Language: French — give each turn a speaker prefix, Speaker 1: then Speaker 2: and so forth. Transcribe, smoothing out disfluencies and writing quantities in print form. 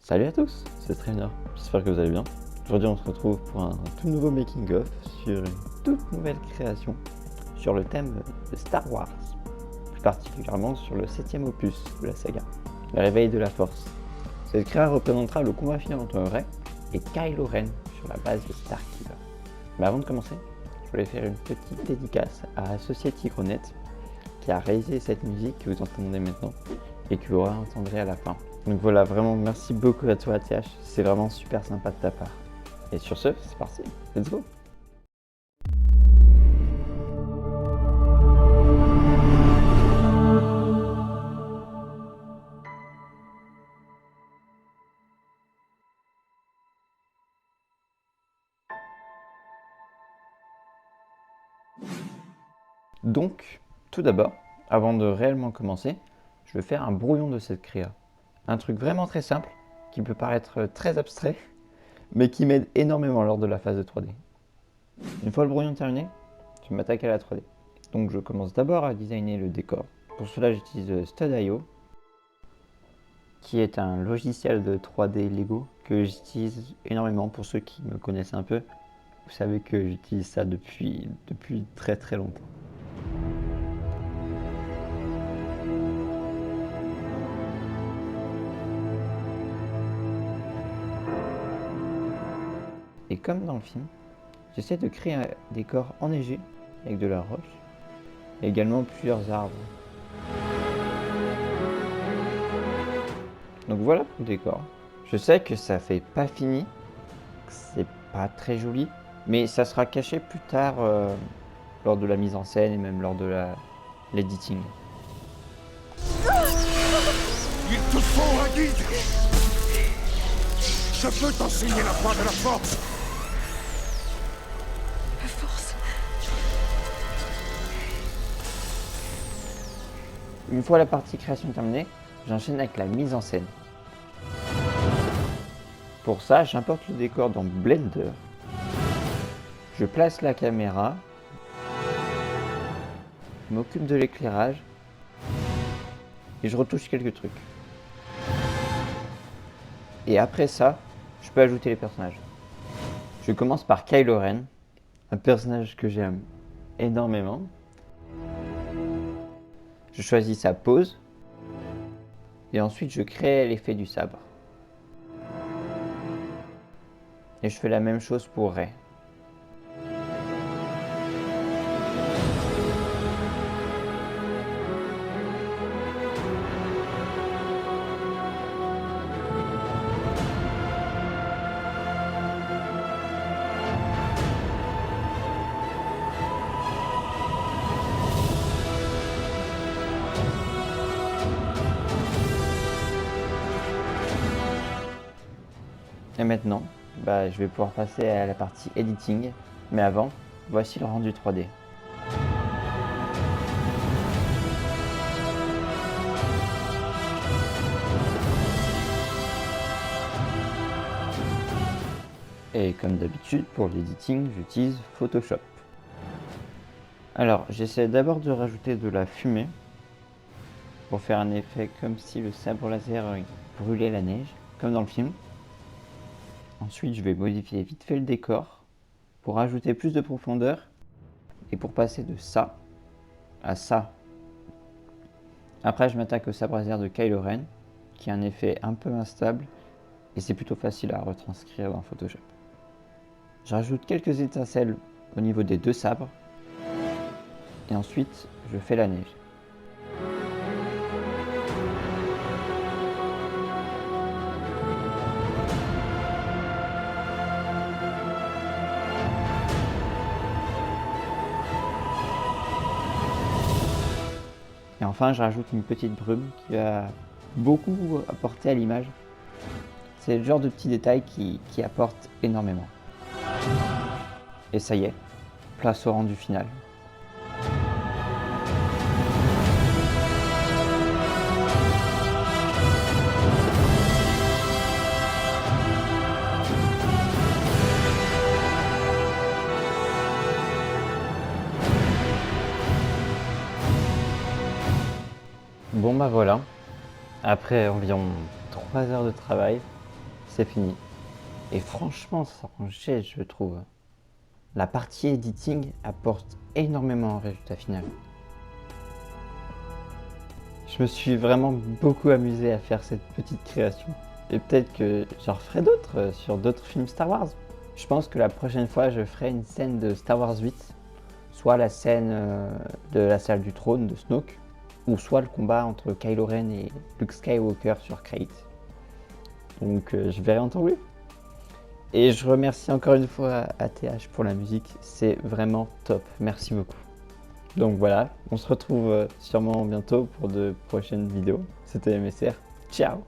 Speaker 1: Salut à tous, c'est Trainer, j'espère que vous allez bien. Aujourd'hui on se retrouve pour un tout nouveau making of sur une toute nouvelle création sur le thème de Star Wars, plus particulièrement sur le 7e opus de la saga, le réveil de la Force. Cette création représentera le combat final entre Rey et Kylo Ren sur la base de Starkiller. Mais avant de commencer, je voulais faire une petite dédicace à Society Gronet qui a réalisé cette musique que vous entendez maintenant et que vous entendrez à la fin. Donc voilà, vraiment merci beaucoup à toi TH, c'est vraiment super sympa de ta part. Et sur ce, c'est parti, let's go. Donc, tout d'abord, avant de réellement commencer, je vais faire un brouillon de cette créa. Un truc vraiment très simple, qui peut paraître très abstrait, mais qui m'aide énormément lors de la phase de 3D. Une fois le brouillon terminé, je m'attaque à la 3D. Donc je commence d'abord à designer le décor. Pour cela j'utilise Stud.io, qui est un logiciel de 3D Lego que j'utilise énormément. Pour ceux qui me connaissent un peu, vous savez que j'utilise ça depuis très très longtemps. Et comme dans le film, j'essaie de créer un décor enneigé avec de la roche et également plusieurs arbres. Donc voilà pour le décor. Je sais que ça fait pas fini, que c'est pas très joli, mais ça sera caché plus tard lors de la mise en scène et même lors de l'editing.
Speaker 2: Il te faut un guide. Je peux t'enseigner la voie de la force.
Speaker 3: La force.
Speaker 1: Une fois la partie création terminée, j'enchaîne avec la mise en scène. Pour ça, j'importe le décor dans Blender. Je place la caméra, je m'occupe de l'éclairage et je retouche quelques trucs. Et après ça, je peux ajouter les personnages. Je commence par Kylo Ren, un personnage que j'aime énormément. Je choisis sa pose et ensuite je crée l'effet du sabre. Et je fais la même chose pour Rey. Et maintenant, je vais pouvoir passer à la partie editing. Mais avant, voici le rendu 3D. Et comme d'habitude, pour l'editing, j'utilise Photoshop. Alors, j'essaie d'abord de rajouter de la fumée pour faire un effet comme si le sabre laser brûlait la neige, comme dans le film. Ensuite, je vais modifier vite fait le décor pour ajouter plus de profondeur et pour passer de ça à ça. Après, je m'attaque au sabre laser de Kylo Ren, qui a un effet un peu instable et c'est plutôt facile à retranscrire dans Photoshop. Je rajoute quelques étincelles au niveau des deux sabres et ensuite je fais la neige. Et enfin, je rajoute une petite brume qui va beaucoup apporter à l'image. C'est le genre de petit détail qui apporte énormément. Et ça y est, place au rendu final. Bon voilà, après environ 3 heures de travail, c'est fini. Et franchement, ça rend jet, je trouve. La partie editing apporte énormément au résultat final. Je me suis vraiment beaucoup amusé à faire cette petite création. Et peut-être que j'en referai d'autres sur d'autres films Star Wars. Je pense que la prochaine fois, je ferai une scène de Star Wars 8, soit la scène de la salle du trône de Snoke, ou soit le combat entre Kylo Ren et Luke Skywalker sur Crait. Donc je verrai en temps voulu. Et je remercie encore une fois ATH pour la musique, c'est vraiment top, merci beaucoup. Donc voilà, on se retrouve sûrement bientôt pour de prochaines vidéos. C'était MSR, ciao!